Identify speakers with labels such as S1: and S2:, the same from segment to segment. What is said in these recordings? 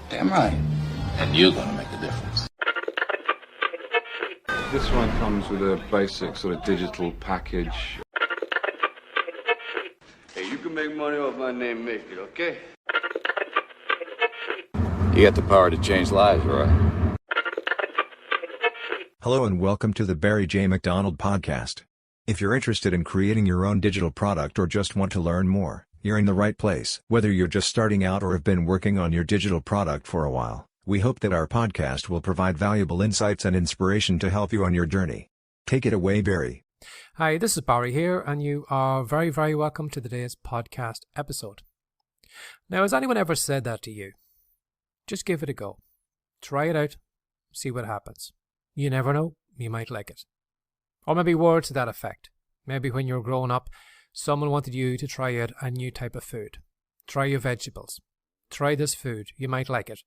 S1: Damn right. And you're gonna make a difference.
S2: This one comes with a basic sort of digital package.
S3: Hey, you can make money off my name, make it, okay?
S4: You got the power to change lives, right?
S5: Hello and welcome to the Barry J. McDonald podcast. If you're interested in creating your own digital product or just want to learn more, you're in the right place. Whether you're just starting out or have been working on your digital product for a while, we hope that our podcast will provide valuable insights and inspiration to help you on your journey. Take it away, Barry.
S6: Hi, this is Barry here, and you are very, very welcome to today's podcast episode. Now, has anyone ever said that to you? Just give it a go. Try it out. See what happens. You never know. You might like it. Or maybe words to that effect. Maybe when you're growing up, someone wanted you to try out a new type of food. Try your vegetables. Try this food. You might like it.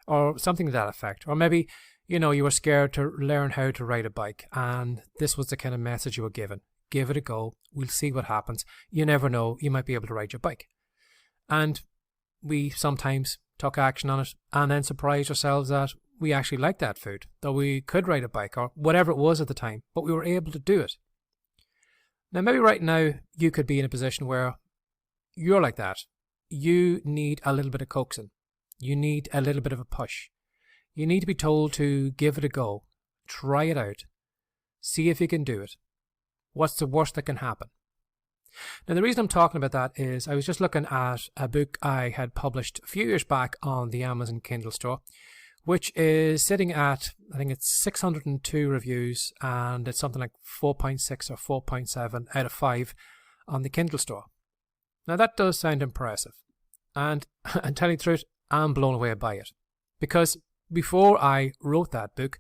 S6: Or something to that effect. Or maybe, you were scared to learn how to ride a bike, and this was the kind of message you were given. Give it a go. We'll see what happens. You never know. You might be able to ride your bike. And we sometimes took action on it and then surprised ourselves that we actually liked that food, that we could ride a bike or whatever it was at the time, but we were able to do it. Now, maybe right now you could be in a position where you're like that. You need a little bit of coaxing. You need a little bit of a push. You need to be told to give it a go. Try it out. See if you can do it. What's the worst that can happen? Now, the reason I'm talking about that is I was just looking at a book I had published a few years back on the Amazon Kindle store, which is sitting at, I think it's 602 reviews, and it's something like 4.6 or 4.7 out of 5 on the Kindle store. Now, that does sound impressive. And tell you the truth, I'm blown away by it. Because before I wrote that book,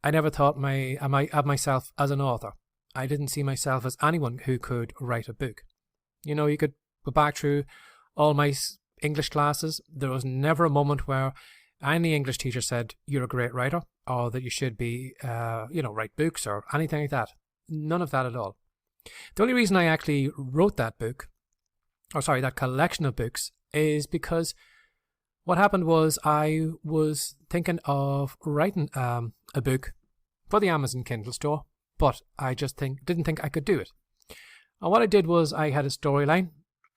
S6: I never thought of myself as an author. I didn't see myself as anyone who could write a book. You could go back through all my English classes. There was never a moment where any English teacher said, you're a great writer, or that you should be, write books or anything like that. None of that at all. The only reason I actually wrote that that collection of books, is because what happened was I was thinking of writing a book for the Amazon Kindle store, but I just didn't think I could do it. And what I did was I had a storyline,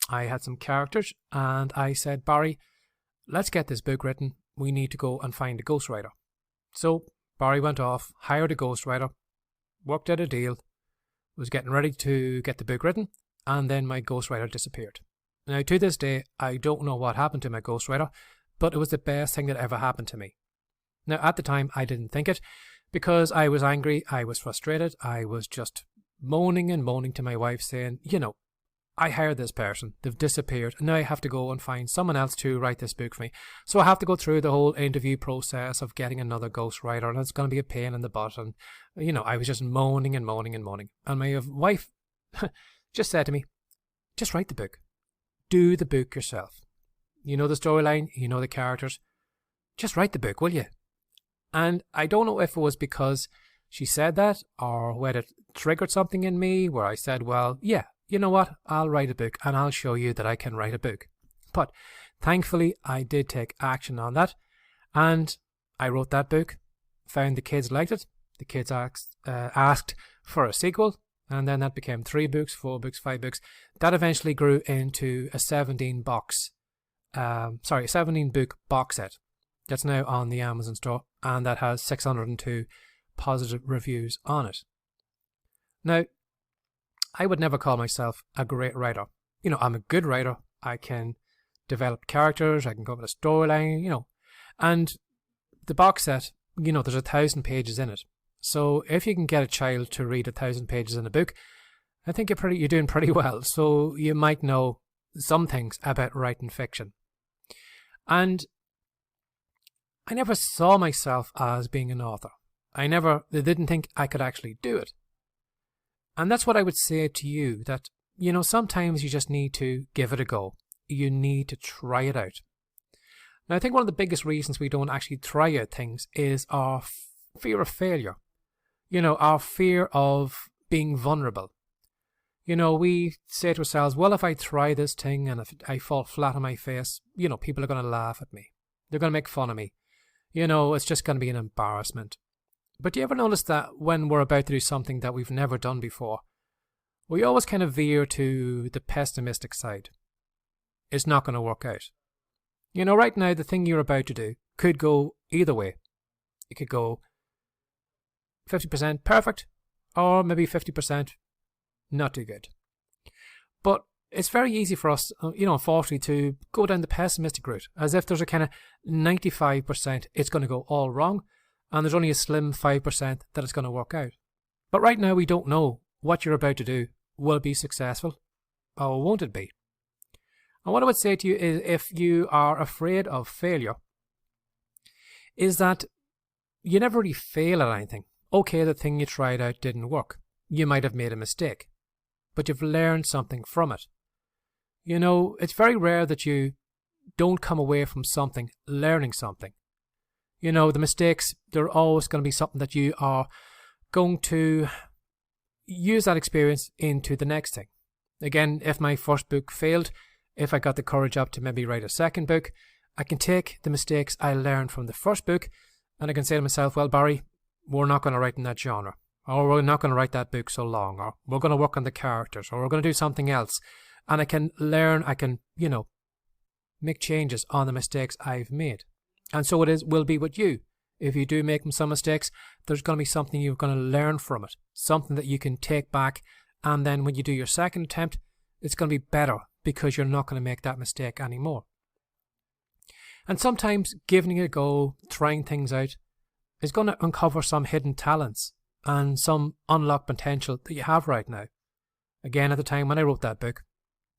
S6: I had some characters, and I said, Barry, let's get this book written. We need to go and find a ghostwriter. So Barry went off, hired a ghostwriter, worked out a deal, was getting ready to get the book written, and then my ghostwriter disappeared. Now, to this day, I don't know what happened to my ghostwriter, but it was the best thing that ever happened to me. Now, at the time, I didn't think it, because I was angry, I was frustrated, I was just moaning and moaning to my wife saying, I hired this person, they've disappeared, and now I have to go and find someone else to write this book for me. So I have to go through the whole interview process of getting another ghostwriter, and it's going to be a pain in the butt. And, I was just moaning and moaning and moaning. And my wife just said to me, just write the book. Do the book yourself. You know the storyline, you know the characters. Just write the book, will you? And I don't know if it was because she said that, or whether it triggered something in me where I said, well, yeah, you know what, I'll write a book and I'll show you that I can write a book. But thankfully, I did take action on that, and I wrote that book, found the kids liked it, the kids asked for a sequel, and then that became 3 books, 4 books, 5 books. That eventually grew into a 17 book box set that's now on the Amazon store, and that has 602 positive reviews on it. Now, I would never call myself a great writer. I'm a good writer. I can develop characters. I can come up with a storyline, And the box set, there's 1,000 pages in it. So if you can get a child to read 1,000 pages in a book, I think you're doing pretty well. So you might know some things about writing fiction. And I never saw myself as being an author. I didn't think I could actually do it. And that's what I would say to you, that, sometimes you just need to give it a go. You need to try it out. Now, I think one of the biggest reasons we don't actually try out things is our fear of failure. Our fear of being vulnerable. We say to ourselves, well, if I try this thing and if I fall flat on my face, people are going to laugh at me. They're going to make fun of me. It's just going to be an embarrassment. But do you ever notice that when we're about to do something that we've never done before, we always kind of veer to the pessimistic side? It's not going to work out. Right now, the thing you're about to do could go either way. It could go 50% perfect, or maybe 50% not too good. But it's very easy for us, unfortunately, to go down the pessimistic route, as if there's a kind of 95% it's going to go all wrong, and there's only a slim 5% that it's going to work out. But right now, we don't know what you're about to do will be successful, or won't it be? And what I would say to you is, if you are afraid of failure, is that you never really fail at anything. Okay, the thing you tried out didn't work. You might have made a mistake, but you've learned something from it. It's very rare that you don't come away from something learning something. The mistakes, they're always going to be something that you are going to use that experience into the next thing. Again, if my first book failed, if I got the courage up to maybe write a second book, I can take the mistakes I learned from the first book and I can say to myself, well, Barry, we're not going to write in that genre, or we're not going to write that book so long, or we're going to work on the characters, or we're going to do something else. And I can learn, I can, make changes on the mistakes I've made. And so will be with you. If you do make some mistakes, there's going to be something you're going to learn from it, something that you can take back, and then when you do your second attempt, it's going to be better because you're not going to make that mistake anymore. And sometimes giving it a go, trying things out, is going to uncover some hidden talents and some unlocked potential that you have right now. Again, at the time when I wrote that book,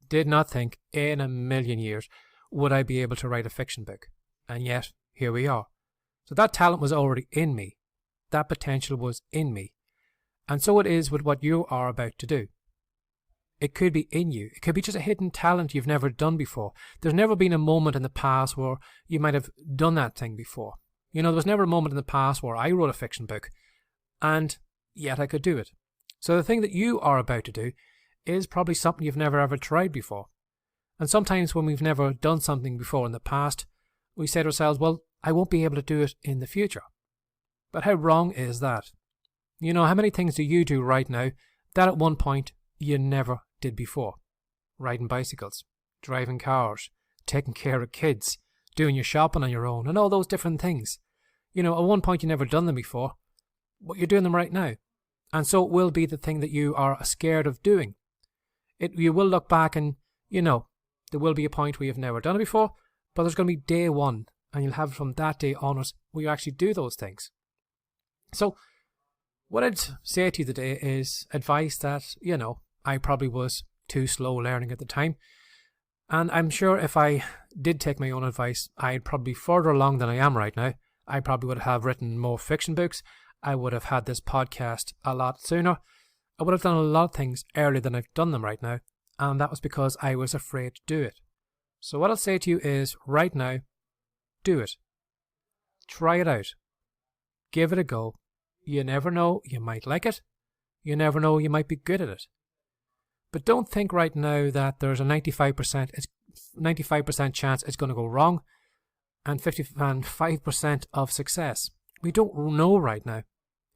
S6: did not think in a million years would I be able to write a fiction book. And yet, here we are. So that talent was already in me. That potential was in me. And so it is with what you are about to do. It could be in you. It could be just a hidden talent you've never done before. There's never been a moment in the past where you might have done that thing before. There was never a moment in the past where I wrote a fiction book, and yet I could do it. So the thing that you are about to do is probably something you've never ever tried before. And sometimes when we've never done something before in the past, we say to ourselves, well, I won't be able to do it in the future. But how wrong is that? How many things do you do right now that at one point you never did before? Riding bicycles, driving cars, taking care of kids, doing your shopping on your own, and all those different things. At one point you never done them before, but you're doing them right now. And so it will be the thing that you are scared of doing. You will look back and, there will be a point where you've never done it before, but there's going to be day one, and you'll have it from that day onwards where you actually do those things. So what I'd say to you today is advice that, I probably was too slow learning at the time. And I'm sure if I did take my own advice, I'd probably be further along than I am right now. I probably would have written more fiction books. I would have had this podcast a lot sooner. I would have done a lot of things earlier than I've done them right now. And that was because I was afraid to do it. So what I'll say to you is, right now, do it. Try it out. Give it a go. You never know, you might like it. You never know, you might be good at it. But don't think right now that there's a 95% chance it's going to go wrong and 55% of success. We don't know right now.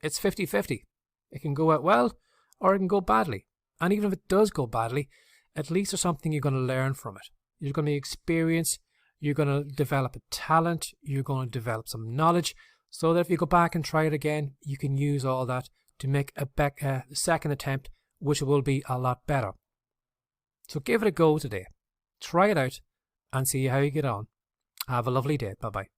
S6: It's 50-50. It can go out well or it can go badly. And even if it does go badly, at least there's something you're going to learn from it. You're going to experience, you're going to develop a talent, you're going to develop some knowledge, so that if you go back and try it again, you can use all that to make a second attempt, which will be a lot better. So give it a go today. Try it out and see how you get on. Have a lovely day. Bye-bye.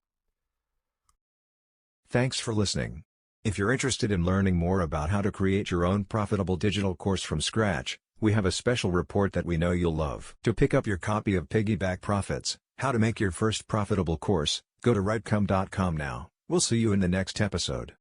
S5: Thanks for listening. If you're interested in learning more about how to create your own profitable digital course from scratch, we have a special report that we know you'll love. To pick up your copy of Piggyback Profits, How to Make Your First Profitable Course, go to writecom.com now. We'll see you in the next episode.